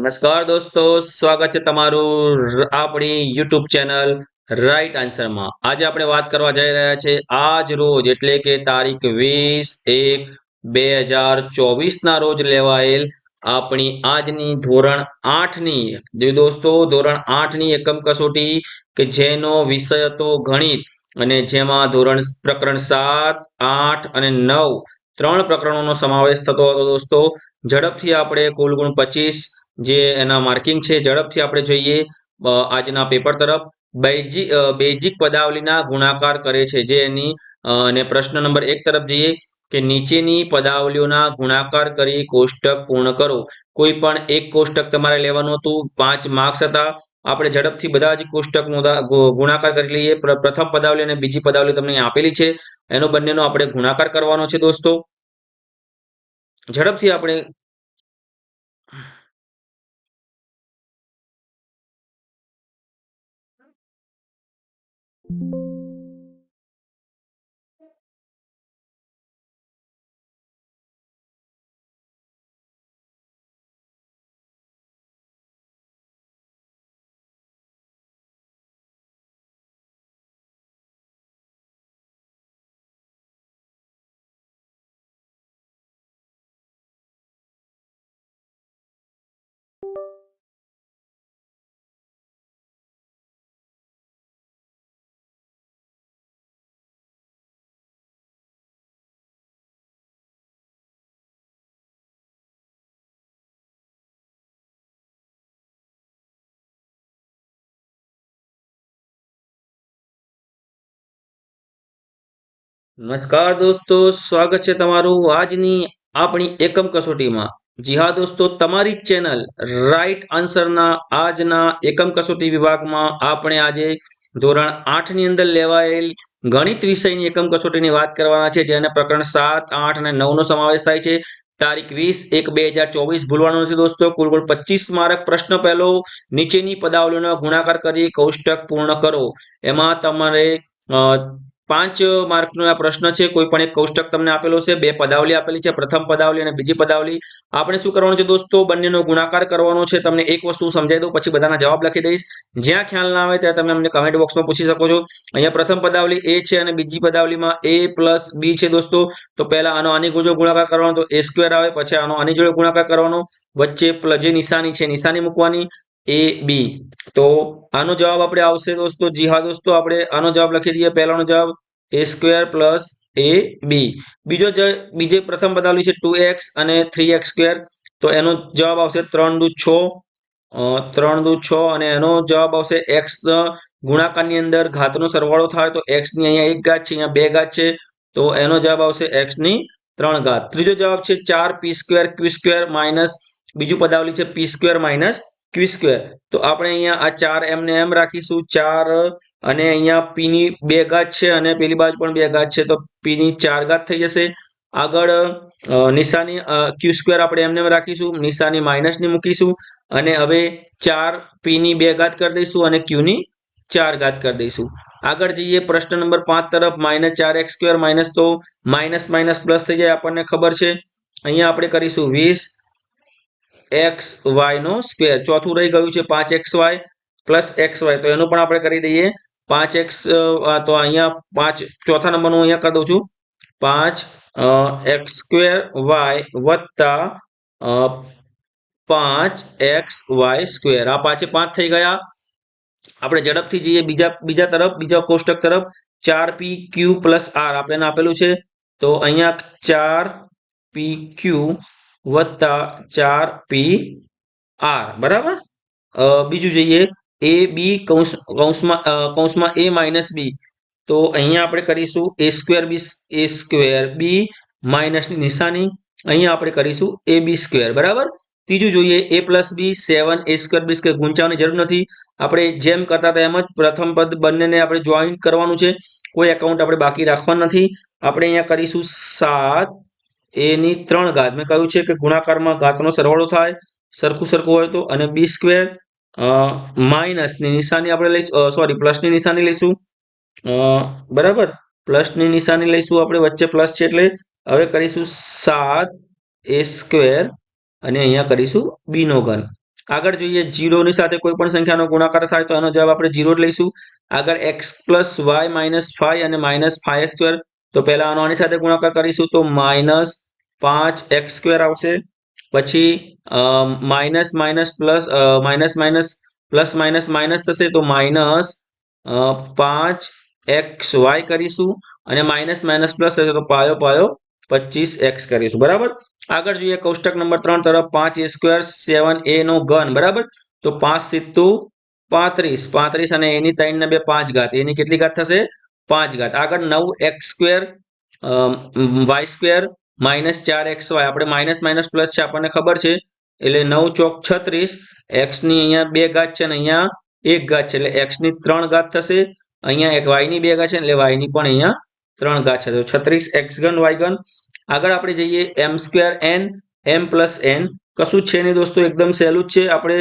નમસ્કાર દોસ્તો, સ્વાગત છે તમારું આપણી યુટ્યુબ ચેનલ રાઈટ આન્સરમાં। આજે આપણે વાત કરવા જઈ રહ્યા છે આજ રોજ એટલે કે તારીખ 20/1/2024 ના રોજ લેવાયેલ આપણી આજની ધોરણ 8 ની જે દોસ્તો ધોરણ 8 ની એકમ કસોટી કે જેનો વિષય હતો ગણિત અને જેમાં પ્રકરણ 7, 8 અને 9 ત્રણ પ્રકરણોનો સમાવેશ થતો હતો દોસ્તો। ઝડપથી આપણે કુલ ગુણ 25 જે એના માર્કિંગ છે ઝડપથી આપણે જોઈએ આજના પેપર તરફ। બેઝિક પદાવલીના ગુણાકાર કરે છે જે એની અને પ્રશ્ન નંબર 1 તરફ જઈએ કે નીચેની પદાવલીઓના ગુણાકાર કરી કોષ્ટક પૂર્ણ કરો। કોઈ પણ એક કોષ્ટક તમારે લેવાનું હતું, 5 માર્ક્સ હતા। આપણે ઝડપથી બધા જ કોષ્ટકનો ગુણાકાર કરી લઈએ। પ્રથમ પદાવલી અને બીજી પદાવલી તમને આપેલી છે, એનો બંનેનો આપણે ગુણાકાર કરવાનો છે દોસ્તો। ઝડપથી આપણે નમસ્કાર દોસ્તો, સ્વાગત છે તમારું આજની આપણી એકમ કસોટીમાં। જી હા દોસ્તો, તમારી ચેનલ રાઈટ આન્સરના આજના એકમ કસોટી વિભાગમાં આપણે આજે ધોરણ 8 ની અંદર લેવાયેલ ગણિત વિષયની એકમ કસોટીની વાત કરવાના છે, જેને પ્રકરણ 7, 8 અને 9 નો સમાવેશ થાય છે। તારીખ 20/1/2024 ભૂલવાનું નથી દોસ્તો। કુલ 25 માર્ક। પ્રશ્ન પહેલો, નીચેની પદાવલીઓનો ગુણાકાર કરી કોષ્ટક પૂર્ણ કરો। એમાં તમારે 5 માર્કનો આ પ્રશ્ન છે। કોઈ પણ એક કોષ્ટક તમને આપેલો છે, બે પદાવલી આપેલી છે, પ્રથમ પદાવલી અને બીજી પદાવલી। આપણે શું કરવાનું છે દોસ્તો, બંનેનો ગુણાકાર કરવાનો છે। તમને એક વસ્તુ સમજાવી દઉં પછી બધાના જવાબ લખી દઈશ। જ્યાં ખ્યાલ ના આવે ત્યાં તમે અમને કમેન્ટ બોક્સમાં પૂછી શકો છો। અહીંયા પ્રથમ પદાવલી a છે અને બીજી પદાવલીમાં a + b છે દોસ્તો। તો પહેલા આનો આની જોડે ગુણાકાર કરવાનો તો a² આવે, પછી આનો આની જોડે ગુણાકાર કરવાનો, વચ્ચે જે નિશાની છે નિશાની મૂકવાની ab। તો આનો જવાબ આપણે આવશે દોસ્તો। જી હા દોસ્તો, આપણે આનો જવાબ લખી દઈએ। પહેલાનો જવાબ a² + ab। બીજી પ્રથમ પદાવલી છે 2x અને 3x², તો એનો જવાબ આવશે 3 દુ 6, 3 દુ 6 અને એનો જવાબ આવશે x ગુણાકારની અંદર ઘાતનો સરવાળો થાય તો x ની અહીંયા 1 ઘાત છે, અહીંયા 2 ઘાત છે, તો એનો જવાબ આવશે x ની 3 ઘાત। ત્રીજો જવાબ છે 4p² q² માઇનસ બીજું પદાવલી છે p² - q², તો આપણે અહીંયા આ 4 એમને એમ રાખીશું, 4 અને અહીંયા p ની 2 ઘાત છે અને પેલી બાજુ પણ 2 ઘાત છે, તો p ની 4 ઘાત થઈ જશે। આગળ નિશાની q² આપણે એમને રાખીશું, નિશાની માઇનસની મૂકીશું અને હવે 4p ની 2 ઘાત કરી દઈશું અને q ની 4 ઘાત કરી દઈશું। આગળ જઈએ પ્રશ્ન નંબર 5 તરફ। -4x² માઇનસ, તો માઇનસ માઇનસ પ્લસ થઈ જાય આપણને ખબર છે। અહીંયા આપણે કરીશું 20xy²। ચોથું રહી ગયું છે 5xy + xy, તો એનું પણ આપણે કરી દઈએ 5x, તો અહીંયા 5 ચોથા નંબરનું અહીંયા કરી દઉં છું 5x² y + 5xy²। આ 5 એ 5 થઈ ગયા। આપણે ઝડપથી જઈએ બીજા તરફ, બીજા કોષ્ટક તરફ। 4pq + r આપણે આપેલું છે, તો અહીંયા 4pq + 4pr બરાબર। બીજું જોઈએ ab કૌંસમાં a - b, તો અહીંયા આપણે કરીશું a²b માઇનસની નિશાની, અહીંયા આપણે કરીશું ab², બરાબર। ત્રીજું જોઈએ a + b 7 a²b² ગુંચાવવાની જરૂર નથી, આપણે જેમ કરતા હતા એમ જ પ્રથમ પદ બંનેને આપણે જોઈન કરવાનું છે, કોઈ એકાઉન્ટ આપણે બાકી રાખવાનું નથી। આપણે અહીંયા કરીશું 7 a ની 3 ઘાત। મેં કહ્યું છે કે ગુણાકારમાં ઘાતનો સરવાળો થાય સરખું હોય તો, અને b² માઇનસની નિશાની આપણે લઈશું, સોરી પ્લસની નિશાની લઈશું, બરાબર, પ્લસની નિશાની લઈશું આપણે, વચ્ચે પ્લસ છે એટલે હવે કરીશું 7a² અને અહીંયા કરીશું b નો ઘન। આગળ જોઈએ 0 ની સાથે કોઈ પણ સંખ્યાનો ગુણાકાર થાય તો એનો જવાબ આપણે 0 જ લઈશું. આગળ x + y - 5 અને -5x², તો પહેલા આનો આની સાથે ગુણાકાર કરીશું તો -5x² આવશે. પછી minus minus plus minus minus plus minus minus થશે તો -5xy કરીશું અને માઇનસ માઇનસ પ્લસ થશે તો પાયો પાયો 25x કરીશું. બરાબર. આગળ જોઈએ કોષ્ટક નંબર 3 તરફ. 5a² 7a નો ઘન. બરાબર. તો 5 × 35 35 અને એની 3 ને 2 5 ઘાત. એની કેટલી ઘાત થશે? 5 ઘાત. આગળ 9x² y² -4xy. આપણે માઇનસ માઇનસ પ્લસ છે આપણને ખબર છે એટલે 9 ચોક 36. x ની અહીંયા 2 ઘાત છે અને અહીંયા 1 ઘાત છે એટલે x ની 3 ઘાત થશે. અહીંયા એક y ની 2 ઘાત છે એટલે y ની પણ અહીંયા 3 ઘાત છે. તો 36x³ y³. આગળ આપણે જઈએ m² n m + n. કશું છે નહીં દોસ્તો, એકદમ સહેલું જ છે. આપણે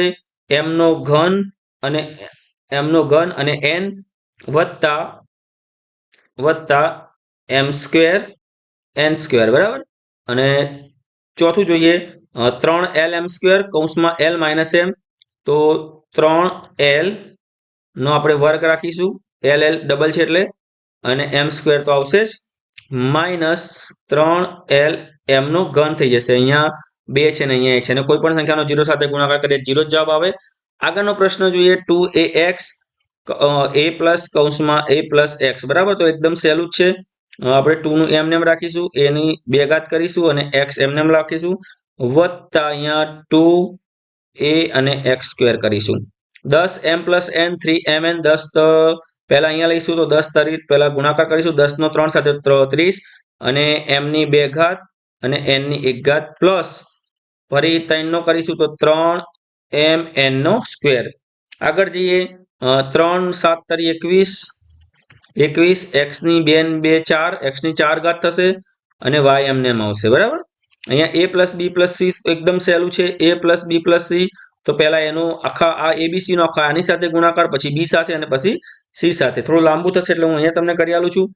m નો ઘન અને n વત્તા m² n². બરાબર. અને ચોથું જોઈએ 3lm² કૌંસમાં l - m. તો 3l નો આપણે વર્ગ રાખીશું. l ડબલ છે એટલે, અને m² તો આવશે જ, -3l m નો ઘન થઈ જશે. અહીંયા 2 છે ને અહીંયા 1 છે અને કોઈ પણ સંખ્યાનો 0 સાથે ગુણાકાર કરીએ 0 જ જવાબ આવે. આગળનો પ્રશ્ન જોઈએ 2ax a+x. બરાબર. તો એકદમ સહેલું જ છે. આપણે 2 નું એમ રાખીશું, a ની 2 ઘાત કરીશું અને x એમ રાખીશું, વત્તા અહીંયા 2a અને x² કરીશું. 10m + n 3mn. 10 તો પહેલા અહીંયા લઈશું તો 10 તરીકે પહેલા ગુણાકાર કરીશું. 10 નો 3 સાથે 30 અને m ની 2 ઘાત અને n ની 1 ઘાત પ્લસ ફરી 3 નો કરીશું તો 3mn². આગળ જઈએ 3 7 તરી 21 x ની 2 ને 2 4 x ની 4 ઘાત થશે અને y એમને એમ આવશે. બરાબર. અહીંયા a + b + c એકદમ સહેલું છે. a + b + c. તો પહેલા એનો આખા આ abc નો આખા આની સાથે ગુણાકાર, પછી b સાથે અને પછી c સાથે. થોડું લાંબુ થશે એટલે હું અહીંયા તમને કરી આલું છું.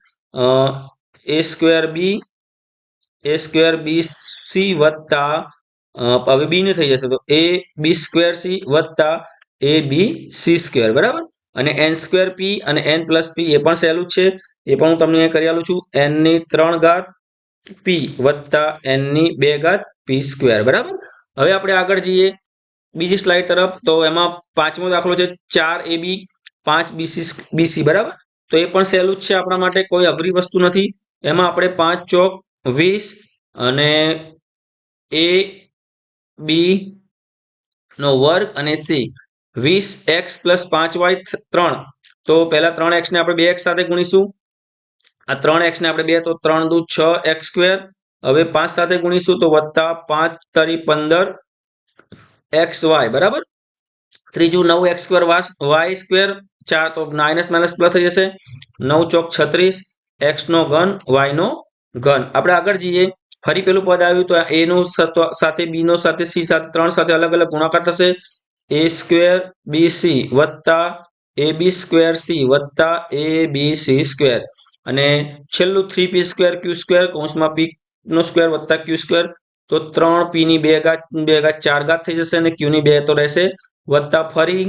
a² bc વત્તા હવે b ને થઈ જશે તો ab² c વત્તા abc². બરાબર. અને n² p અને n + p એ પણ સહેલું જ છે. એ પણ હું તમને કરી આલું છું. n ની 3 ઘાત p વત્તા n ની 2 ઘાત p². બરાબર. હવે આપણે આગળ જઈએ બીજી સ્લાઇડ તરફ. તો એમાં પાંચમો દાખલો છે 4ab 5bc. બરાબર. તો એ પણ સહેલું જ છે આપણા માટે, કોઈ અઘરી વસ્તુ નથી. એમાં આપણે 5 ચોક 20 અને a b નો વર્ગ અને c 20x + 5y 3. તો પહેલા 3x ને આપણે 2x સાથે ગુણીશું. આ 3x ને આપણે 2 તો 3 દુ 6x². હવે 5 સાથે ગુણીશું તો વત્તા 5 તરી 15xy. બરાબર. ત્રીજું 9x² y² 4 તો માઇનસ માઇનસ પ્લસ થઈ જશે. 9 ચોક 36 x નો ઘન y નો ઘન. આપણે આગળ જઈએ. ફરી પેલું પદ આવ્યું તો a નો સાથે b નો સાથે c સાથે 3 સાથે અલગ અલગ ગુણાકાર થશે. a² bc વત્તા ab² c વત્તા abc². અને છેલ્લું 3p² q² કૌંસમાં p નો સ્ક્વેર વત્તા q². તો 3p ની 2 ઘાત 4 ઘાત થઈ જશે અને q ની 2 તો રહેશે, વત્તા ફરી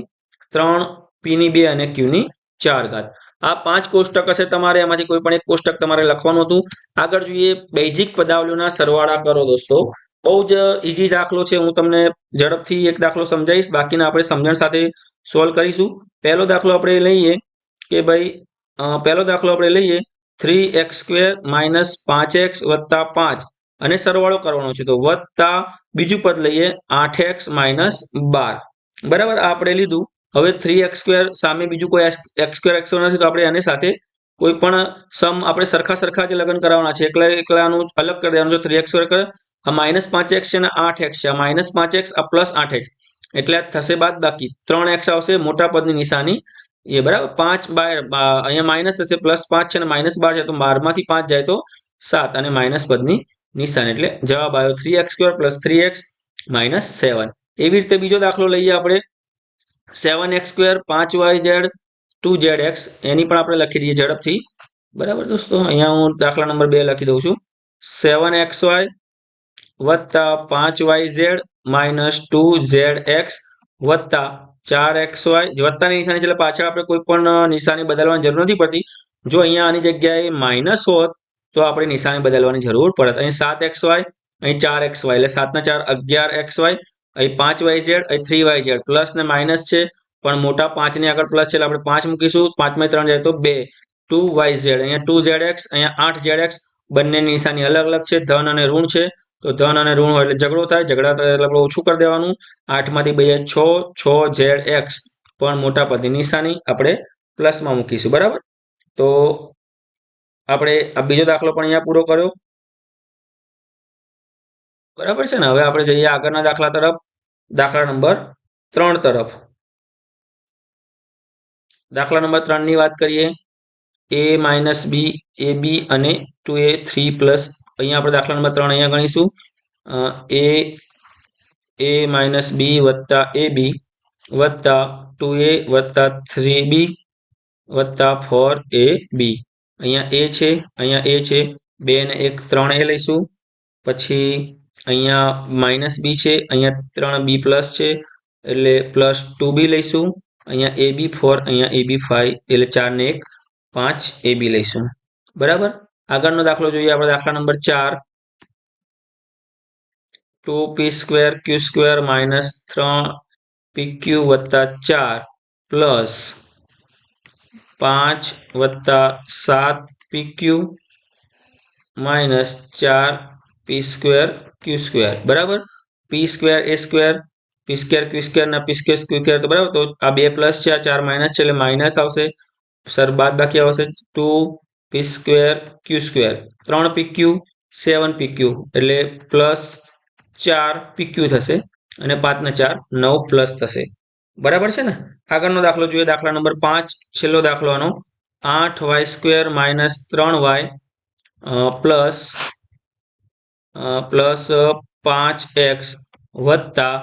3p ની 2 અને q ની 4 ઘાત. આ 5 કોષ્ટક હશે તમારે, એમાંથી કોઈ પણ એક કોષ્ટક તમારે લખવાનું હતું. આગળ જોઈએ બેઝિક પદાવલીઓના સરવાળા કરો. દોસ્તો બહુ જ ઈઝી દાખલો છે. હું તમને ઝડપથી એક દાખલો સમજાવીશ, બાકીના આપણે સમજણ સાથે સોલ્વ કરીશું. પહેલો દાખલો આપણે લઈએ કે ભાઈ 3x² - 5x + 5 અને સરવાળો કરવાનો છે. તો વત્તા બીજું પદ લઈએ 8x - 12. બરાબર. આ આપણે લીધું. હવે 3x² સામે બીજું કોઈ x² નથી તો આપણે આની સાથે કોઈ પણ સમ આપણે સરખા જ લગ્ન કરવાના છે. એકલાનું અલગ કરી દેવાનું છે. 3x² આ -5x છે અને 8x છે. આ -5x આ +8x એટલે થશે બાદ બાકી 3x આવશે મોટા પદની નિશાની એ. બરાબર. 5 અહીંયા માઇનસ થશે, +5 છે અને -12 છે તો 12 માંથી 5 જાય તો 7 અને માઇનસ પદની નિશાની એટલે જવાબ આવ્યો 3x² + 3x - 7. એવી રીતે બીજો દાખલો લઈએ આપણે 7x² 5yz 2zx. એની પણ આપણે લખી દઈએ ઝડપથી. બરાબર દોસ્તો. અહીંયા હું દાખલા નંબર 2 લખી દઉં છું. 7xy વત્તા 5yz - 2zx વત્તા 4xy વત્તાની નિશાની છે એટલે પાછળ આપણે કોઈ પણ નિશાની બદલવાની જરૂર નથી પડતી. જો અહીંયા આની જગ્યાએ માઇનસ હોત તો આપણે નિશાની બદલવાની જરૂર પડત. અહીં 7xy, અહીં 4xy એટલે 7 ને 4 11xy, અહીં 5yz, અહીં 3yz. પ્લસ ને માઇનસ છે પણ મોટા 5 ની આગળ પ્લસ છે એટલે આપણે 5 મૂકીશું. 5 માં 3 જાય તો 2. 2yz, અહીંયા 2zx, અહીંયા 8zx. બંનેની નિશાની અલગ અલગ છે, ધન અને ઋણ છે. તો ધન અને ઋણ હોય એટલે ઝઘડો થાય, ઝઘડા થાય એટલે આપણે ઓછું કરી દેવાનું. 8 માંથી 2 6zx, પણ મોટા પદની નિશાની આપણે પ્લસમાં મૂકીશું. બરાબર. તો આપણે આ બીજો દાખલો પણ અહીંયા પૂરો કર્યો. બરાબર છે ને. હવે આપણે જઈએ આગળના દાખલા તરફ, દાખલા નંબર 3 તરફ. દાખલા નંબર 3 ની વાત કરીએ. a માઇનસ બી, એ બી અને 2a 3 પ્લસ. અહીંયા આપણે દાખલા નંબર 3 અહીંયા ગણીશું. a માઇનસ બી વત્તા એ બી વત્તા 2a વત્તા 3b વત્તા 4ab. અહીંયા a છે, અહીંયા a છે, 2 ને 1 3a લઈશું. પછી અહીંયા માઇનસ બી છે, અહીંયા 3b પ્લસ છે એટલે પ્લસ 2b લઈશું. અહીંયા ab 4, અહીંયા ab 5 એટલે 4 ને 1 5ab લઈશું. બરાબર. આગળનો દાખલો જોઈએ આપણે, દાખલા number 4. 2p square Q square minus 3pq વત્તા 4 પ્લસ 5 વત્તા 7pq minus 4p square Q square. બરાબર. p સ્ક્વેર એ square, p square Q square ના p સ્ક્વેર ક્યુ સ્ક્વેર. તો બરાબર. તો આ 2 પ્લસ છે, આ 4 માઇનસ છે એટલે માઇનસ આવશે. સર બાદ બાકી આવશે 2p square Q square. 3pq 7pq એટલે પ્લસ 4pq થશે અને 5 ને 4 9 પ્લસ થશે. બરાબર છે ને. આગળનો દાખલો જોઈએ, દાખલા નંબર 5, છેલ્લો દાખલો આનો. 8y square minus 3y plus 5x વત્તા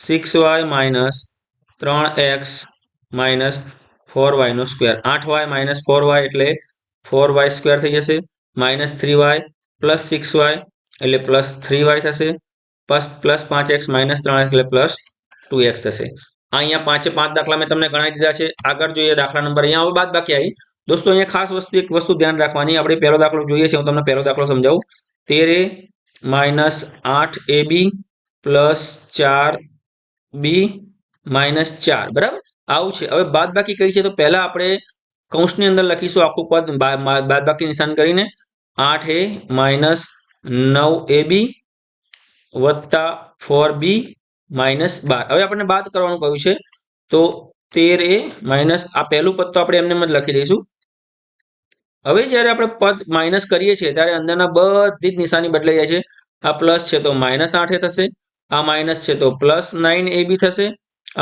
6y minus 3x minus 4y નો સ્ક્વેર. 8y માઇનસ 4y એટલે 4y સ્ક્વેર થઈ જશે. માઇનસ 3y પ્લસ 6y એટલે પ્લસ 3y થશે. પ્લસ 5x માઇનસ 3x એટલે પ્લસ 2x થશે. અહીંયા 5 દાખલા મેં તમને ગણાવી દીધા છે. આગળ જોઈએ દાખલા નંબર, અહીંયા હવે બાદ બાકી આવી. દોસ્તો અહીંયા ખાસ એક વસ્તુ ધ્યાન રાખવાની. આપણે પહેલો દાખલો જોઈએ છે, હું તમને પહેલો દાખલો સમજાવું. 13a minus 8ab plus 4b minus 4. બરાબર. આવું છે. હવે બાદ બાકી કઈ છે તો પહેલા આપણે કૌંસની અંદર લખીશું આખું પદ બાદ બાકી નિશાન કરીને. 8a માઇનસ 9ab વત્તા 4b માઇનસ 12. હવે આપણને બાદ કરવાનું કહ્યું છે તો 13a માઇનસ, આ પહેલું પદ તો આપણે એમને જ લખી દઈશું. હવે જ્યારે આપણે પદ માઇનસ કરીએ છીએ ત્યારે અંદરના બધી જ નિશાની બદલાઈ જાય છે. આ પ્લસ છે તો માઇનસ 8a થશે, આ માઇનસ છે તો પ્લસ 9ab થશે,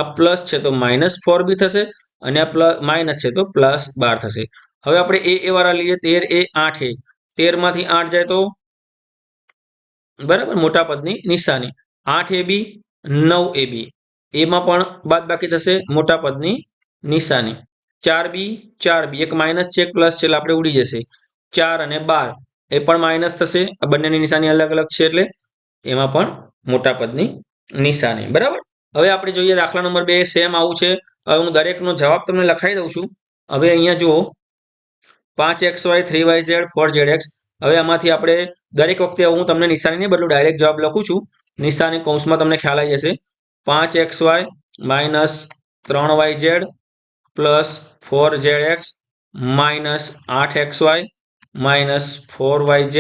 આ પ્લસ છે તો માઇનસ 4b થશે અને આ પ્લસ માઇનસ છે તો પ્લસ 12 થશે. હવે આપણે એ વાળા લઈએ. 13a 8a, 13 માંથી 8 જાય તો બરાબર મોટા પદની નિશાની. 8ab 9ab, એમાં પણ બાદ બાકી થશે, મોટા પદની નિશાની. 4b 4b, એક માઇનસ છે એક પ્લસ છે એટલે આપણે ઉડી જશે. 4 અને 12 એ પણ માઇનસ થશે, આ બંનેની નિશાની અલગ અલગ છે એટલે એમાં પણ મોટા પદની નિશાની. બરાબર. હવે આપણે જોઈએ દાખલા નંબર 2, સેમ આવું છે. હવે હું દરેકનો જવાબ તમને લખાઈ દઉં છું. હવે અહીંયા જુઓ 5xy 3yz 4zx. હવે આમાંથી આપણે દરેક વખતે હું તમને નિશાનીને બદલું ડાયરેક્ટ જવાબ લખું છું. નિશાની કૌંસમાં તમને ખ્યાલ આવી જશે. 5xy minus 3yz plus 4zx minus 8xy minus 4yz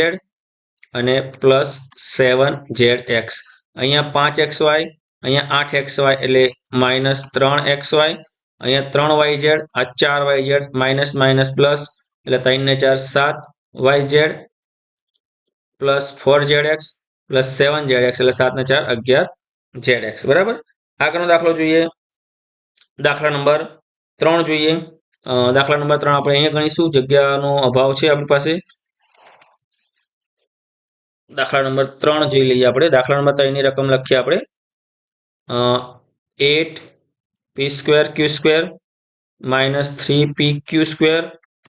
અને પ્લસ 7zx. અહીંયા 5xy, અહીંયા 8xy એટલે માઇનસ 3xy, અહીંયા 3yz, આ 4yz માઇનસ માઇનસ પ્લસ એટલે 3 ને 4 7yz plus 4zx plus 7zx એટલે 7 ને 4 11zx. બરાબર. આગળનો દાખલો જોઈએ, દાખલા નંબર 3 જોઈએ. દાખલા નંબર 3 આપણે અહીંયા ગણીશું, જગ્યાનો અભાવ છે આપણી પાસે. દાખલા નંબર 3 જોઈ લઈએ આપણે. દાખલા નંબર 3 ની રકમ લખીએ આપણે. 8p square Q square minus 3pq square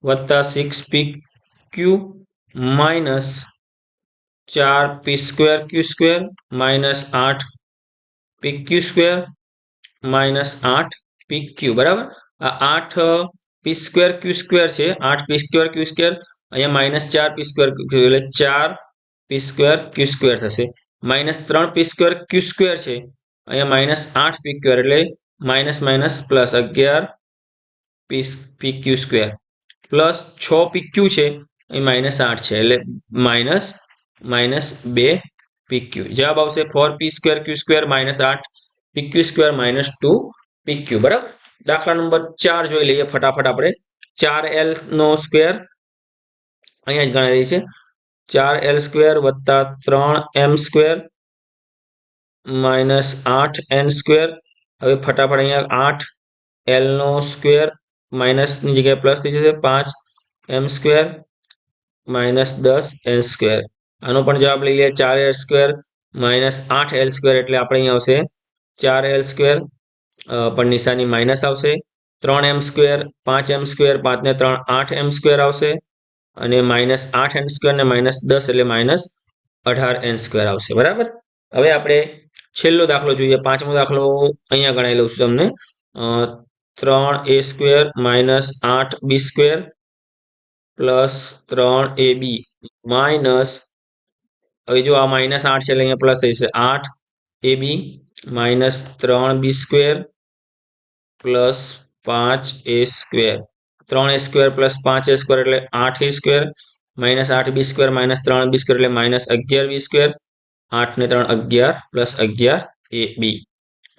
વત્તા 6pq minus 4p square Q square minus 8pq square -8 પી ક્યુ બરાબર. આ 8 પી સ્ક્વેર ક્યુ સ્ક્વેર છે, 8 પી સ્ક્વેર ક્યુ સ્ક્વેર, અહીંયા -4 પી સ્ક્વેર એટલે 4 પી સ્ક્વેર ક્યુ સ્ક્વેર થશે. -3 પી સ્ક્વેર ક્યુ સ્ક્વેર છે, અહીંયા -8 પી સ્ક્વેર એટલે માઇનસ માઇનસ પ્લસ 11 પી ક્યુ સ્ક્વેર પ્લસ 6 પી ક્યુ છે, એ -8 છે એટલે -2 પી ક્યુ. જવાબ આવશે 4 પી સ્ક્વેર ક્યુ સ્ક્વેર -8 પી ક્યુ સ્ક્વેર -2 પી ક્યુ બરાબર. દાખલા નંબર 4 જોઈ લઈએ ફટાફટ આપણે. 4l નો સ્ક્વેર અહીંયા જ ગણાવી છે. 4l સ્ક્વેર વત્તા 3m સ્ક્વેર -8n સ્ક્વેર. હવે ફટાફટ અહીંયા 8l નો સ્ક્વેર માઇનસની જગ્યાએ પ્લસ થઈ જશે, 5m સ્ક્વેર -10n સ્ક્વેર. આનો પણ જવાબ લઈ લઈએ. 4l સ્ક્વેર -8l સ્ક્વેર એટલે આપણે અહીંયા આવશે 4l સ્ક્વેર, પણ નિશાની માઇનસ આવશે. 3m સ્ક્વેર 5m સ્ક્વેર, 5 ને 3 8m સ્ક્વેર આવશે, અને -8n સ્ક્વેર ને -10 એટલે -18n સ્ક્વેર આવશે બરાબર. હવે આપણે છેલ્લો દાખલો જોઈએ, પાંચમો દાખલો અહીંયા ગણાવી લઉં છું તમને. 3a square -8b square plus 3ab minus, હવે જો આ -8 છે એટલે અહીંયા પ્લસ થઈ જશે, 8ab -3b square plus 5a square. 3a square plus 5a square એટલે 8a square, -8b square -3b square એટલે -11b સ્ક્વેર. 8 ને 3 11 પ્લસ 11ab.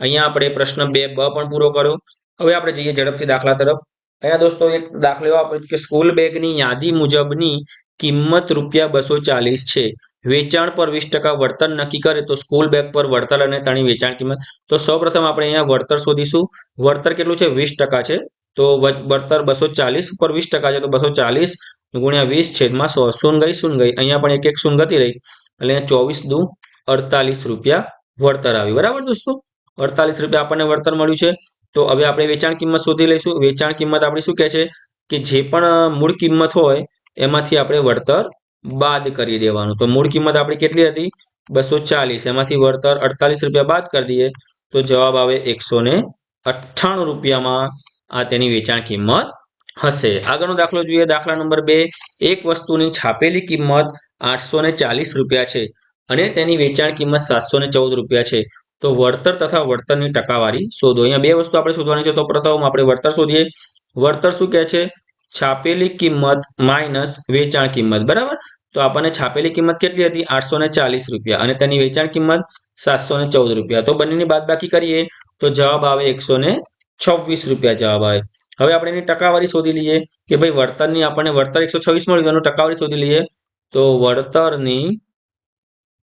અહીંયા આપણે પ્રશ્ન 2 બ પણ પૂરો કર્યો. હવે આપણે જઈએ ઝડપથી દાખલા તરફ. અહીંયા દોસ્તો એક દાખલો એવો આપ્યો કે સ્કૂલ બેગની યાદી મુજબની કિંમત ₹240 છે. વેચાણ પર 20% વળતર નક્કી કરે તો સ્કૂલ બેગ પર વળતર અને તેની વેચાણ કિંમત. તો સૌપ્રથમ આપણે અહીંયા વળતર શોધીશું. વળતર કેટલું છે? 20% છે. તો વળતર 240 ઉપર 20% છે, તો 240 ગુણ્યા 20 છેદમાં 100. શૂન્ય ગઈ શૂન્ય ગઈ, અહીંયા પણ એક શૂન્ય ગતી રહી એટલે 24 દુ 48 રૂપિયા વળતર આવ્યું બરાબર દોસ્તો. 48 રૂપિયા આપણને વળતર મળ્યું છે. તો હવે આપણે વેચાણ કિંમત શોધી લઈશું. વેચાણ કિંમત આપણી શું કહે છે કે જે પણ મૂળ કિંમત હોય એમાંથી આપણે વળતર બાદ કરી દેવાનું. તો મૂળ કિંમત આપણી કેટલી હતી? 240, એમાંથી વળતર 48 રૂપિયા બાદ કરી દઈએ તો જવાબ આવે 198 રૂપિયામાં આ તેની વેચાણ કિંમત હશે. આગળનો દાખલો જોઈએ, દાખલા નંબર 2. એક વસ્તુની છાપેલી કિંમત 840 રૂપિયા છે અને તેની વેચાણ કિંમત 714 રૂપિયા છે. તો વળતર તથા વળતરની ટકાવારી શોધો. અહીંયા બે વસ્તુ આપણે શોધવાની છે. તો પ્રથમ આપણે વળતર શોધીએ. વળતર શું કહે છે? છાપેલી કિંમત માઇનસ વેચાણ કિંમત બરાબર. તો આપણને છાપેલી કિંમત કેટલી હતી? 840 રૂપિયા, અને તેની વેચાણ કિંમત 714 રૂપિયા. તો બંનેની બાદબાકી કરીએ તો જવાબ આવે 126 રૂપિયા જવાબ આવે. હવે આપણે એની ટકાવારી શોધી લઈએ કે ભાઈ વળતરની આપણને વળતર 126 મળ્યું, એનું ટકાવારી શોધી લઈએ. તો વળતરની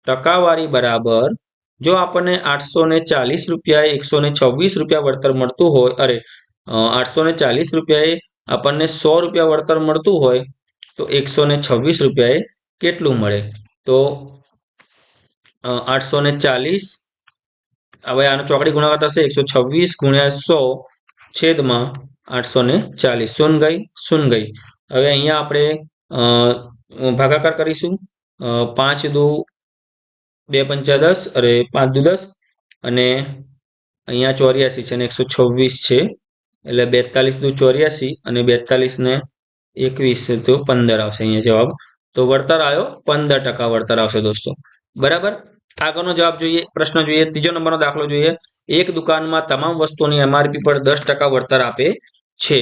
ટકાવારી બરાબર, જો આપણને 840 રૂપિયાએ 126 રૂપિયા વળતર મળતું હોય, અરે 840 રૂપિયાએ આપણને 100 રૂપિયા વળતર મળતું હોય તો 126 રૂપિયાએ કેટલું મળે? તો 840, હવે આનો ચોકડી ગુણાકાર થશે 126 ગુણ્યા 100 છેદમાં 840. શૂન્ય ગઈ શૂન્ય ગઈ. હવે અહીંયા આપણે ભાગાકાર કરીશું. 5 દુ 2 પંચા 10, અરે 5 દુ 10, અને અહીંયા 84 છે અને 126 છે એટલે 42 દુ 84 અને 42 ને 21 તો 15 આવશે અહીંયા જવાબ. તો વળતર આવ્યો 15% વળતર આવશે દોસ્તો બરાબર. આગળનો જવાબ જોઈએ, પ્રશ્ન જોઈએ. ત્રીજો નંબરનો દાખલો જોઈએ. એક દુકાનમાં તમામ વસ્તુઓની એમઆરપી પર 10% વળતર આપે છે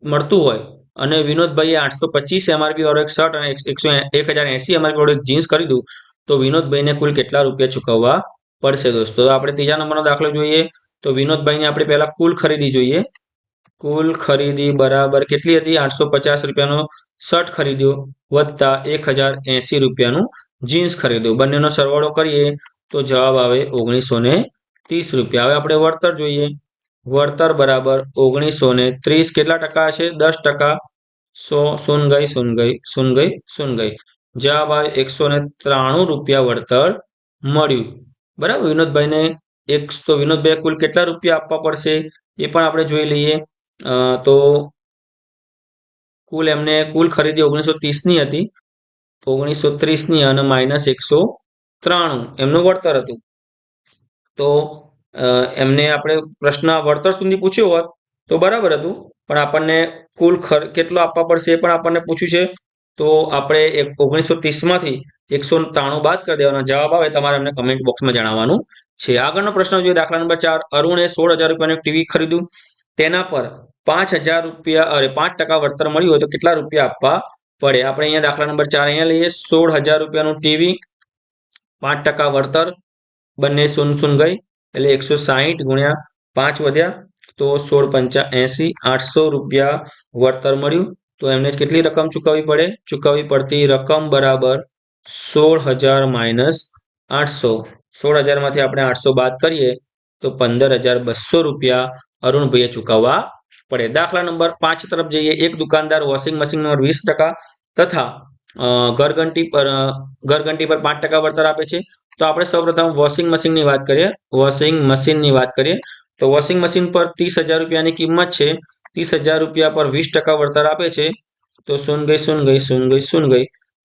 મળતું હોય અને વિનોદભાઈએ 825 એમઆરપી વાળો એક શર્ટ અને 1080 એમઆરપી વાળો એક જીન્સ ખરીદ્યું તો વિનોદભાઈને કુલ કેટલા રૂપિયા ચૂકવવા પડશે દોસ્તો? તો આપણે ત્રીજા નંબરનો દાખલો જોઈએ. તો વિનોદભાઈને આપણે પહેલા કુલ ખરીદી જોઈએ. કુલ ખરીદી બરાબર કેટલી હતી? 850 રૂપિયાનો શર્ટ ખરીદ્યો વત્તા 1080 રૂપિયાનું જીન્સ ખરીદ્યું. બંનેનો સરવાળો કરીએ તો જવાબ આવે 1930 રૂપિયા. હવે આપણે વળતર જોઈએ. વળતર બરાબર 1930 કેટલા ટકા છે? 10%. 100 શૂન્ય ગઈ શૂન્ય ગઈ શૂન્ય ગઈ શૂન્ય ગઈ. જવાબ આવે 193 રૂપિયા વળતર મળ્યું બરાબર. વિનોદભાઈને તો વિનોદભાઈ કુલ કેટલા રૂપિયા આપવા પડશે એ પણ આપણે જોઈ લઈએ. તો કુલ એમને કુલ ખરીદી 1930ની હતી, 1930ની અને -193 એમનું વળતર હતું. તો એમને આપણે પ્રશ્ન વળતર સુધી પૂછ્યો હોત તો બરાબર હતું, પણ આપણને કુલ કેટલો આપવા પડશે એ પણ આપણને પૂછ્યું છે. તો આપણે 1930માંથી 193 બાદ કરી દેવાના. જવાબ આવે તમારે અમને કમેન્ટ બોક્સમાં જણાવવાનું છે. આગળનો પ્રશ્ન જોઈએ, દાખલા નંબર 4. અરુણે 16,000 રૂપિયાનું ટીવી ખરીદ્યું. તેના પર 5,000 રૂપિયા 5% વળતર મળ્યું હોય તો કેટલા રૂપિયા આપવા પડે? આપણે અહીંયા દાખલા નંબર 4 અહીંયા લઈએ. 16,000 રૂપિયાનું ટીવી, 5% વળતર, બંને શૂન ગઈ એટલે 160 ગુણ્યા 5 વધ્યા તો 16 પંચા 80, 800 રૂપિયા વળતર મળ્યું. તો એમને કેટલી રકમ ચૂકવવી પડે? ચૂકવવી પડતી રકમ બરાબર 16,000 માઇનસ 800. 16,000 માંથી આપણે 800 બાદ કરીએ તો 15,200 રૂપિયા અરુણભાઈએ ચૂકવવા પડે. દાખલા નંબર 5 તરફ જઈએ. એક દુકાનદાર વોશિંગ મશીન પર 20% તથા ઘરઘંટી પર 5% વળતર આપે છે. તો આપણે સૌપ્રથમ વોશિંગ મશીનની વાત કરીએ. તો વોશિંગ મશીન પર 30,000 રૂપિયાની કિંમત છે. 30,000 રૂપિયા પર 20% વળતર આપે છે. તો શૂન ગઈ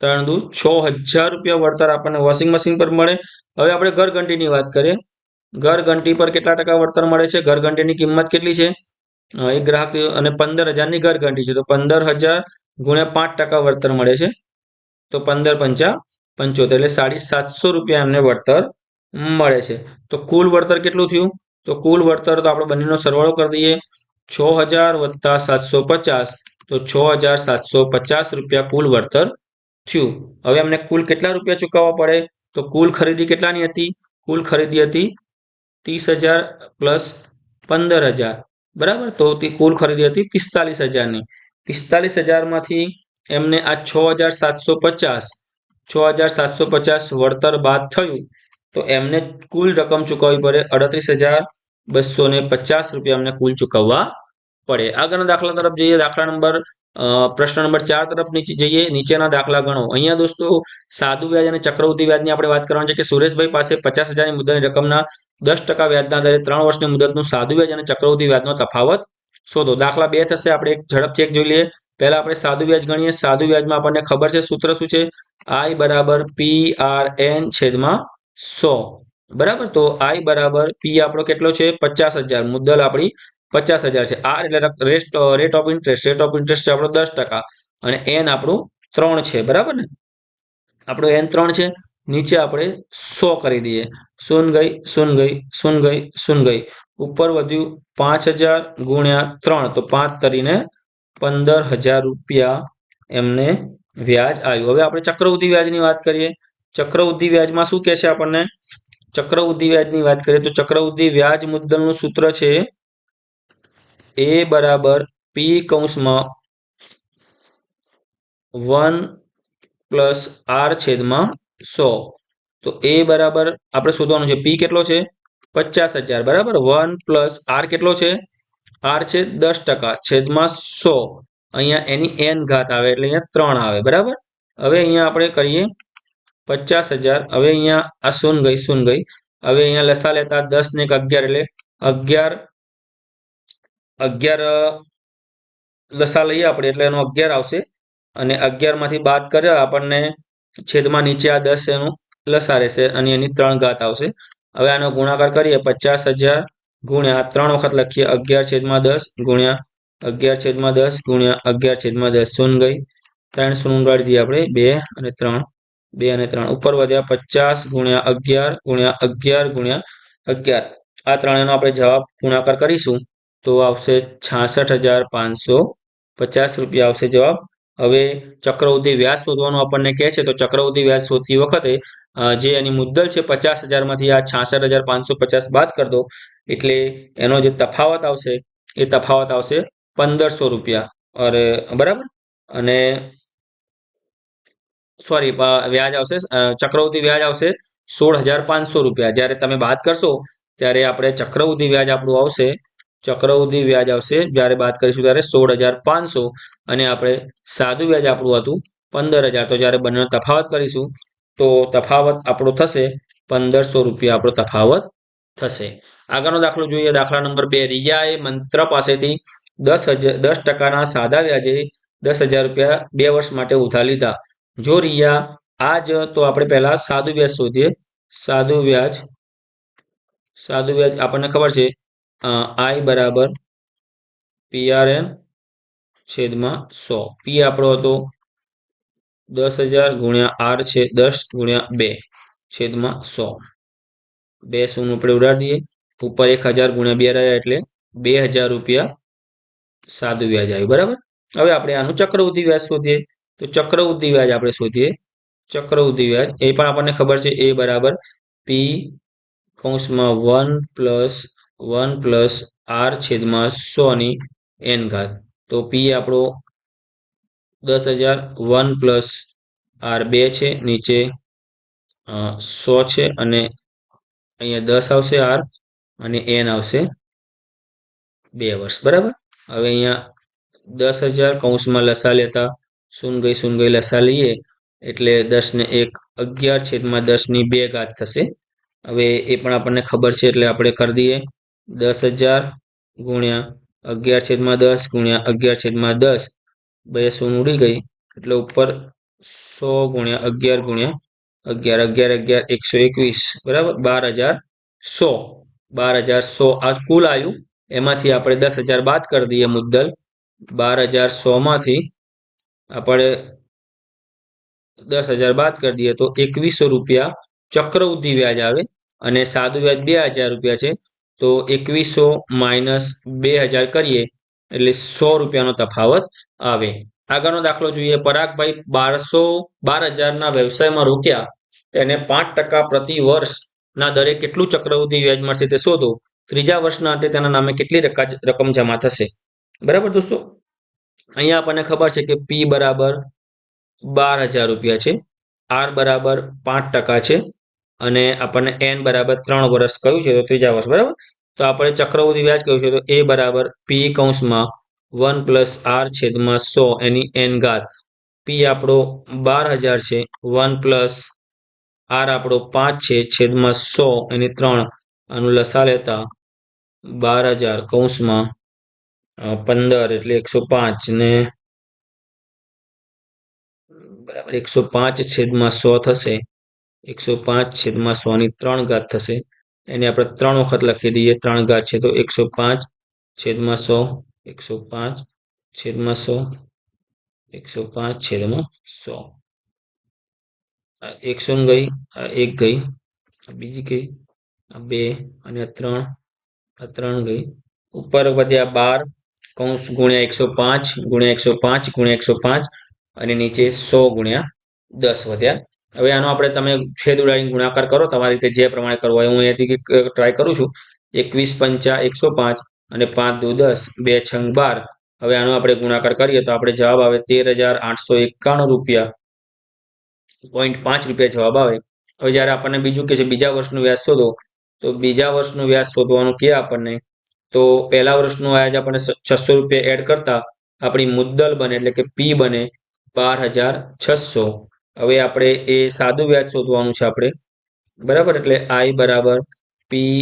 3 દુ 6,000 રૂપિયા વળતર આપણને વોશિંગ મશીન પર મળે. હવે આપણે ઘરઘંટીની વાત કરીએ. ઘરઘંટી પર કેટલા ટકા વળતર મળે છે? ઘરઘંટીની કિંમત કેટલી છે? એક ગ્રાહક અને 15,000ની ઘરઘંટી છે તો 15,000 ગુણ્યા 5% વળતર મળે છે. તો 15 પંચા 75 એટલે 750 રૂપિયા એમને વળતર મળે છે. તો કુલ વળતર કેટલું થયું? તો કુલ વળતર તો આપણે બંનેનો સરવાળો કરી દઈએ. 6,000 વત્તા 750 તો 6,750 રૂપિયા કુલ વળતર થયું. હવે અમને કુલ કેટલા રૂપિયા ચૂકવવા પડે? તો કુલ ખરીદી કેટલાની હતી? કુલ ખરીદી હતી 30,000 પ્લસ 15,000 બરાબર. તો કુલ ખરીદી હતી 45,000ની. 45,000 માંથી એમને આ 6,750 વળતર બાદ થયું તો એમને કુલ રકમ ચૂકવવી પડે 38,250 રૂપિયા એમને કુલ ચૂકવવા પડે. આગળના દાખલા તરફ જઈએ. પ્રશ્ન નંબર 4 તરફ જઈએ. નીચેના દાખલા ગણો. અહીંયા દોસ્તો સાદું વ્યાજ અને ચક્રવૃદ્ધિ વ્યાજની આપણે વાત કરવાની છે કે સુરેશભાઈ પાસે 50,000ની મુદ્દલની રકમના 10% વ્યાજના દરે 3 વર્ષની મુદતનું સાદું વ્યાજ અને ચક્રવૃદ્ધિ વ્યાજનો તફાવત શોધો. દાખલા 2 થશે. આપણે ઝડપથી એક જોઈ લઈએ. પહેલા આપણે સાદું વ્યાજ ગણીએ. સાદું વ્યાજમાં આપણને ખબર છે સૂત્ર શું છે? I બરાબર PRN છેદમાં 100 બરાબર. તો I બરાબર P આપણો કેટલો છે? 50,000. મુદ્દલ આપણી 50,000 છે. R એટલે રેટ ઓફ ઇન્ટરેસ્ટ છે આપણો 10% અને N આપણું 3 છે બરાબર ને. આપણો N 3 છે. નીચે આપણે 100 કરી દઈએ. શૂન ગઈ ઉપર વધ્યું 5,000 ગુણ્યા 3 તો 5 તરીને 15,000 રૂપિયા એમને વ્યાજ આવ્યું. હવે આપણે ચક્રવૃદ્ધિ વ્યાજની વાત કરીએ. ચક્રવૃદ્ધિ વ્યાજમાં શું કહે છે આપણને? ચક્રવૃદ્ધિ વ્યાજની વાત કરીએ તો ચક્રવૃદ્ધિ વ્યાજ મુદ્દલનું સૂત્ર છે A બરાબર P કૌંસમાં 1 પ્લસ R છેદમાં 100. તો A બરાબર આપણે શોધવાનું છે. P કેટલો છે? 50,000 બરાબર. 1 પ્લસ R કેટલો છે? R છે 10% છેદમાં 100. અહીંયા એની N ઘાત આવે એટલે અહીંયા 3 આવે બરાબર. હવે અહીંયા આપણે કરીએ 50,000. હવે અહીંયા આ શૂન ગઈ. હવે અહીંયા લસા લેતા 10 ને 11 એટલે 11 લસા લઈએ આપણે એટલે એનો 11 આવશે અને 11 માંથી બાદ કર્યા આપણને છેદમાં નીચે આ 10 એનું લસા રહેશે અને એની 3 ઘાત આવશે. હવે આનો ગુણાકાર કરીએ 50,000 ગુણ્યા 3 વખત લખીએ 11/10 ગુણ્યા 11/10 ગુણ્યા 11/10 શૂન ગઈ 3 શૂન ઉડાડી દઈએ આપણે 2 અને 3 ઉપર વધ્યા 50 ગુણ્યા 11 ગુણ્યા 11 ગુણ્યા 11 આ ત્રણેયનો આપણે જવાબ ગુણાકાર કરીશું તો આવશે 66,550 રૂપિયા આવશે જવાબ. હવે ચક્રવૃદ્ધિ વ્યાજ શોધવાનું આપણને કહે છે તો ચક્રવૃદ્ધિ વ્યાજ શોધતી વખતે જે એની મુદ્દલ છે 50,000 માંથી આ 66,550 બાદ કરી દો એટલે એનો જે તફાવત આવશે એ તફાવત આવશે 1,500 રૂપિયા. અરે બરાબર. અને સોરી વ્યાજ આવશે ચક્રવૃદ્ધિ વ્યાજ આવશે 16,500 રૂપિયા. જ્યારે તમે બાદ કરશો ત્યારે આપણે ચક્રવૃદ્ધિ વ્યાજ આપણું આવશે જ્યારે બાદ કરીશું ત્યારે 16,500 અને આપણે સાદું વ્યાજ આપણું હતું 15,000. તો જ્યારે બંનેનો તફાવત કરીશું તો તફાવત આપણો થશે 1,500 રૂપિયા આપણો તફાવત થશે. આગળનો દાખલો જોઈએ. દાખલા નંબર 2. રિયાએ મંત્ર પાસેથી 10% સાદા વ્યાજે 10,000 રૂપિયા 2 વર્ષ માટે ઉધાર લીધા. જો રિયા તો આપણે પહેલા સાદું વ્યાજ શોધીએ. સાદું વ્યાજ સાદું વ્યાજ આપણને ખબર છે આઈ બરાબર PRN છેદમાં 100. પી આપણો હતો 10,000 ગુણ્યા આર છે 10 ગુણ્યા 2 છેદમાં 100. 2 શૂન્ય આપણે ઉડાડી દઈએ. ઉપર 1,000 ગુણ્યા 2 રહ્યા એટલે 2,000 રૂપિયા સાદું વ્યાજ આવ્યું. બરાબર. હવે આપણે આનું ચક્રવૃદ્ધિ વ્યાજ શોધીએ. તો ચક્રવૃદ્ધિ વ્યાજ આપણે શોધીએ. ચક્રવૃદ્ધિ વ્યાજ એ પણ આપણને ખબર છે એ બરાબર પી કૌંસમાં 1 પ્લસ આર છેદમાં 100 ની n ઘાત. તો પી આપણો 10,000 1 પ્લસ આર 2 છે, નીચે 100 છે અને અહીંયા 10 આવશે આર અને n આવશે 2 વર્ષ. બરાબર. હવે અહીંયા 10,000 કૌંસમાં લસા લેતા શૂન ગઈ લસા લઈએ એટલે 10 ને 1 11 છેદમાં 10 ની 2 ઘાત થશે. હવે એ પણ આપણને ખબર છે એટલે આપણે કરી દઈએ 10,000 ગુણ્યા 11 છેદમાં 10 ગુણ્યા 11 છેદમાં 10 બે શૂન ઉડી ગઈ એટલે ઉપર 100 ગુણ્યા 11 ગુણ્યા 11 11 121 બરાબર 12,100. 12,100 આ કુલ આવ્યું. એમાંથી આપણે 10,000 બાદ કરી દઈએ મુદ્દલ. 12,100 માંથી આપણે 10,000 બાદ કરી દઈએ તો 2,100 રૂપિયા ચક્રવૃદ્ધિ વ્યાજ આવે અને સાદું વ્યાજ 2,000 રૂપિયા છે. તો 2,100 માઇનસ 2,000 કરીએ એટલે 100 રૂપિયાનો તફાવત આવે. આગળનો દાખલો જોઈએ. પરાગભાઈ 12,000 વ્યવસાયમાં રોક્યા એને 5% પ્રતિ વર્ષના દરે કેટલું ચક્રવૃદ્ધિ વ્યાજ મળશે તે શોધો. ત્રીજા વર્ષના અંતે તેના નામે કેટલી રકમ જમા થશે. બરાબર દોસ્તો. અહીંયા આપણને ખબર છે કે પી બરાબર 12,000 રૂપિયા છે, આર બરાબર 5% છે અને આપણને n બરાબર 3 વર્ષ કહ્યું છે, તો ત્રીજા વર્ષ. બરાબર. તો આપણે ચક્રવૃદ્ધિ વ્યાજ કહ્યું છે તો એ બરાબર પી કૌંસમાં 1 પ્લસ આર છેદમાં 100 એની n ઘાત. પી આપણો 12,000 છે, 1 પ્લસ આર આપણો 5 છે છેદમાં 100 એની 3. આનું લસા લેતા 12,000 કૌંસમાં 15 એટલે 105 ને બરાબર 105 છેદમાં 100 થશે. 105 છેદમાં 100 ની 3 ઘાત થશે. એને આપણે 3 વખત લખી દઈએ. 3 ઘાત છે તો 105 છેદમાં 100, 105 છેદમાં 100, 105 છેદમાં 100. 1 શૂન ગઈ, 1 ગઈ, બીજી ગઈ, 2 અને 3, 3 ગઈ. ઉપર વધ્યા 12 કૌંસ ગુણ્યા 105 ગુણ્યા 105 ગુણ્યા 105 અને નીચે 100 ગુણ્યા 10 વધ્યા. હવે આનો આપણે તમે છેદ ઉડાડીને ગુણાકાર કરો તમારી રીતે જે પ્રમાણે કરવો હોય. હું અહીંયાથી ટ્રાય કરું છું. 21 પંચા 105 અને 5 દુ 10, 2 છંગ 12. હવે આનો આપણે ગુણાકાર કરીએ તો આપણે જવાબ આવે 13,891 રૂપિયા 0.5 રૂપિયા જવાબ આવે. હવે જ્યારે આપણને બીજું કે છે બીજા વર્ષનું વ્યાજ શોધો, તો બીજા વર્ષનું વ્યાજ શોધવાનું કે આપણને તો પહેલા વર્ષનું વ્યાજ આપણને 600 રૂપિયા એડ કરતા આપણી મુદ્દલ બને એટલે કે પી બને 12,600. હવે આપણે એ સાદું વ્યાજ શોધવાનું છે આપણે. બરાબર. એટલે આઈ બરાબર પી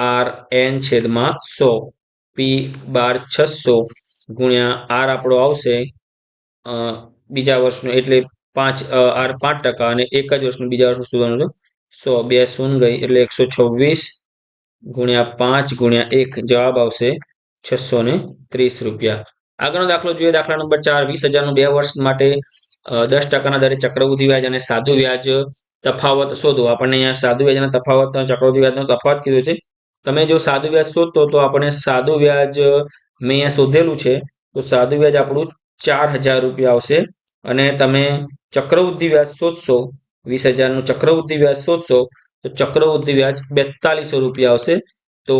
આર એન છેદમાં 100. પી 12,600 ગુણ્યા આર આપણો આવશે બીજા વર્ષનું એટલે 5 આર 5% અને એક જ વર્ષનું બીજા વર્ષનું શોધવાનું છે. 100 2 શૂન્ય ગઈ એટલે 126 ગુણ્યા 5 ગુણ્યા 1 જવાબ આવશે 630 રૂપિયા. આગળનો દાખલો જોઈએ. દાખલા નંબર 4. 20,000 2 વર્ષ માટે 10% દરે ચક્રવૃદ્ધિ વ્યાજ અને સાદું વ્યાજ તફાવત શોધો. આપણને અહીંયા સાદું વ્યાજ અને તફાવત ચક્રવૃદ્ધિ વ્યાજનો તફાવત કીધું છે. તમે જો સાદું વ્યાજ શોધતો તો આપણે સાદું વ્યાજ મેં અહીંયા શોધેલું છે. તો સાદું વ્યાજ આપણું 4,000 રૂપિયા આવશે અને તમે ચક્રવૃદ્ધિ વ્યાજ શોધશો 20,000 નું ચક્રવૃદ્ધિ વ્યાજ શોધશો તો ચક્રવૃદ્ધિ વ્યાજ 4200 રૂપિયા આવશે. તો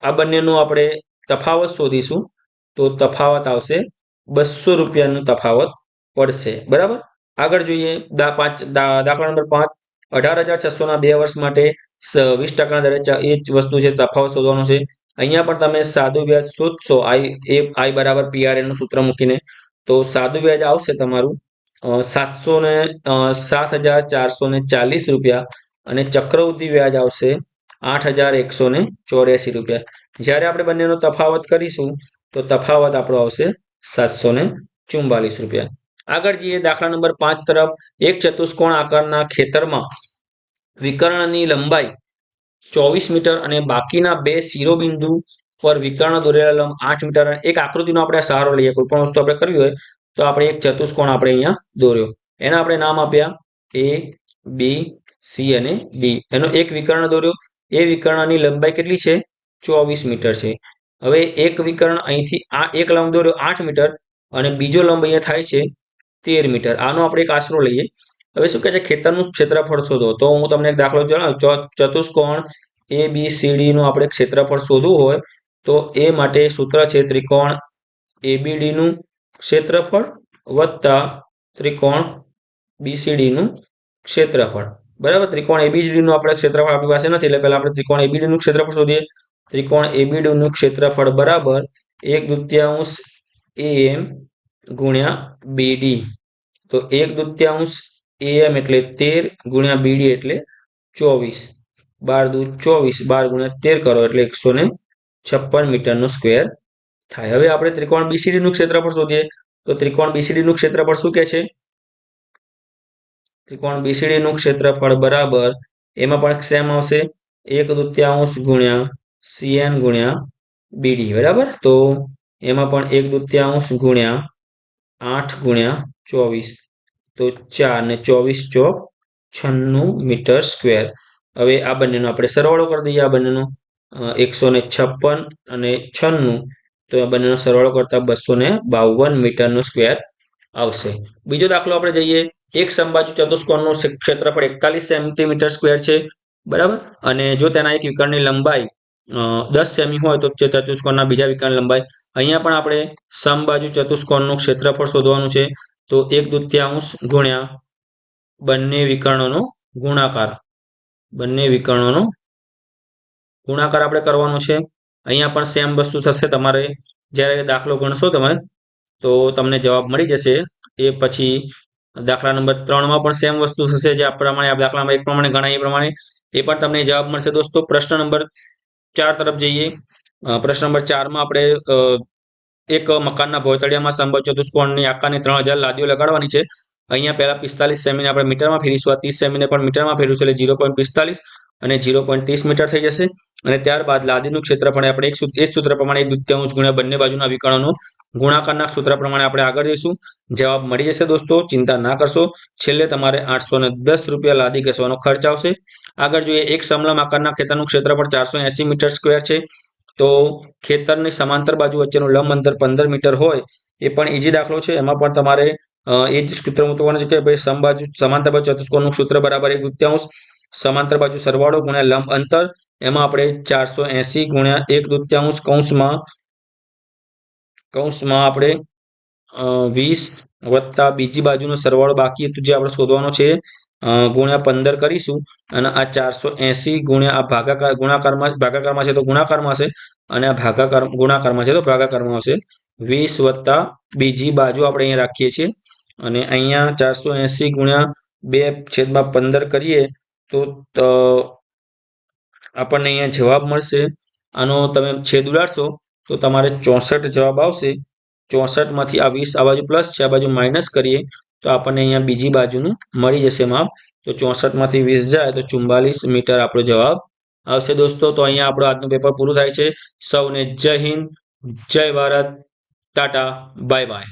આ બંનેનો આપણે તફાવત શોધીશું તો તફાવત આવશે 200 રૂપિયાનો તફાવત પડશે. બરાબર. આગળ જોઈએ. દાખલા નંબર 5. 18,600 ના 2 વર્ષ માટે 20% દરે એ જ વસ્તુ છે તફાવત શોધવાનો છે. અહીંયા પણ તમે સાદું વ્યાજ શોધશો આઈ બરાબર પીઆરએન નું સૂત્ર મૂકીને તો સાદું વ્યાજ આવશે તમારું 7,440 રૂપિયા અને ચક્રવૃદ્ધિ વ્યાજ આવશે 8,184 રૂપિયા. જ્યારે આપણે બંનેનો તફાવત કરીશું તો તફાવત આપણો આવશે 744 રૂપિયા. આગળ જઈએ દાખલા નંબર 5 તરફ. એક ચતુષ્કોણ આકારના ખેતરમાં વિકર્ણની લંબાઈ 24 મીટર અને બાકીના બે શિરોબિંદુ પર વિકર્ણ દોરેલા લંબ 8 મીટર. એક આકૃતિનો આપણે સહારો લઈએ. કોઈ પણ વસ્તુ આપણે કરવી હોય તો આપણે એક ચતુષ્કોણ આપણે અહીંયા દોર્યો. એના આપણે નામ આપ્યા એ, બી, સી અને ડી. એનો એક વિકર્ણ દોર્યો. એ વિકર્ણની લંબાઈ કેટલી છે? 24 મીટર છે. હવે એક વિકર્ણ અહીંથી આ એક લંબ દોર્યો 8 મીટર અને બીજો લંબ અહીંયા થાય છે 13 મીટર. આનો આપણે એક આશરો લઈએ. હવે શું કહે છે? ખેતરનું ક્ષેત્રફળ શોધો. તો હું તમને એક દાખલો જણાવું. ચતુષ્કોણ એ બી સી ડી નું આપણે ક્ષેત્રફળ શોધવું હોય તો એ માટે સૂત્ર છે ત્રિકોણ એબીડી નું ક્ષેત્રફળ વત્તા ત્રિકોણ બીસીડી નું ક્ષેત્રફળ. બરાબર. ત્રિકોણ એબીડી નું આપણે ક્ષેત્રફળ આપણી પાસે નથી એટલે પહેલા આપણે ત્રિકોણ એબીડી નું ક્ષેત્રફળ શોધીએ. ત્રિકોણ એબીડી નું ક્ષેત્રફળ બરાબર 1/2 AM ગુણ્યા બીડી. તો 1/2 AM એટલે 13 ગુણ્યા બીડી એટલે 24. 12 દુ 24, 12 ગુણ્યા 13 કરો એટલે 156 મીટરનો સ્ક્વેર થાય. હવે આપણે ત્રિકોણ બીસીડી નું ક્ષેત્રફળ શોધીએ. તો ત્રિકોણ બીસીડી નું ક્ષેત્રફળ શું કહે છે? ત્રિકોણ બીસીડી નું ક્ષેત્રફળ બરાબર એમાં પણ સેમ આવશે 1/2 ગુણ્યા CN ગુણ્યા બીડી. બરાબર. તો એમાં પણ 1/2 ગુણ્યા 8 ગુણ્યા 24 તો 4 ને 24 ચોક 96 મીટર સ્ક્વેર. હવે આ બંનેનો આપણે સરવાળો કરી દઈએ. આ બંનેનો 156 અને 96 તો આ બંનેનો સરવાળો કરતા 252 મીટરનો સ્ક્વેર આવશે. બીજો દાખલો આપણે જઈએ. એક સમબાજુ ચતુષ્કોણનું ક્ષેત્રફળ 41 સેન્ટીમીટર સ્ક્વેર છે. બરાબર. અને જો તેના એક વિકર્ણની લંબાઈ 10 સેમી હોય તો ચતુષ્કોણના બીજા વિકર્ણની લંબાઈ. અહીંયા પણ આપણે સમબાજુ ચતુષ્કોણનું ક્ષેત્રફળ શોધવાનું છે. તો 1/2 ગુણ્યા બંને વિકર્ણોનો ગુણાકાર. બંને વિકર્ણોનો ગુણાકાર આપણે કરવાનો છે. અહીંયા પણ સેમ વસ્તુ થશે. તમારે જ્યારે દાખલો ગણશો તમે તો તમને જવાબ મળી જશે. એ પછી દાખલા નંબર 3માં પણ સેમ વસ્તુ થશે. જે આ પ્રમાણે દાખલા નંબર 1 પ્રમાણે ગણાય એ પ્રમાણે એ પણ તમને જવાબ મળશે. દોસ્તો પ્રશ્ન નંબર 4 તરફ જઈએ. પ્રશ્ન નંબર 4માં આપણે એક મકાનના ભોયતળિયામાં સમબાજુ ચતુષ્કોણની આકારની 3000 લાદીઓ લગાડવાની છે. અહીંયા પહેલા 45 સેમીને આપણે મીટરમાં ફેરવીશું. આ 30 સેમીને પણ મીટરમાં ફેરવીશું એટલે 0.45 અને 0.30 મીટર થઈ જશે. અને ત્યારબાદ લાદીનું ક્ષેત્રફળ આપણે એ જ સૂત્ર પ્રમાણે 1/2 ગુણ્યા બંને બાજુના વિકર્ણોનો ગુણાકારના સૂત્ર પ્રમાણે આપણે આગળ જઈશું. જવાબ મળી જશે દોસ્તો. ચિંતા ના કરશો. છેલ્લે તમારે 810 રૂપિયા લાદી ઘસવાનો ખર્ચ આવશે. આગળ જોઈએ. એક સમલંબ આકારના ખેતરનું ક્ષેત્રફળ 480 મીટર સ્ક્વેર છે. તો ખેતરની સમાંતર બાજુ વચ્ચેનું લંબ અંતર 15 મીટર હોય એ પણ ઈઝી દાખલો છે. એમાં પણ તમારે એ જ સૂત્ર મૂકવાનું છે કે ભાઈ સમાંતર બાજુ ચતુષ્કોણનું સૂત્ર બરાબર 1/2 સમાંતર બાજુ સરવાળો ગુણ્યા લંબ અંતર. એમાં આપણે 480 ગુણ્યા 1/2 કૌંસમાં આપણે 20 વત્તા બીજી બાજુનો સરવાળો બાકી હતું જે આપણે શોધવાનો છે ગુણ્યા 15 કરીશું. અને આ 480 ગુણ્યા આ ભાગાકારમાં છે તો ગુણાકારમાં હશે અને આ ગુણાકારમાં છે તો ભાગાકારમાં આવશે. 20 વત્તા બીજી બાજુ આપણે અહીંયા રાખીએ છીએ અને અહીંયા 480 ગુણ્યા 2/15 કરીએ તો આપણને અહીંયા જવાબ મળશે. આનો તમે છેદ ઉડાડશો તો તમારે 64 જવાબ આવશે. 64માંથી આ 20 આ બાજુ પ્લસ છે, આ બાજુ માઇનસ કરીએ તો આપણને અહીંયા બીજી બાજુનું મળી જશે માપ. તો 64માંથી 20 જાય તો 44 મીટર આપણો જવાબ આવશે. દોસ્તો તો અહીંયા આપણું આજનું પેપર પૂરું થાય છે. સૌને જય હિન્દ, જય ભારત, ટાટા, બાય બાય.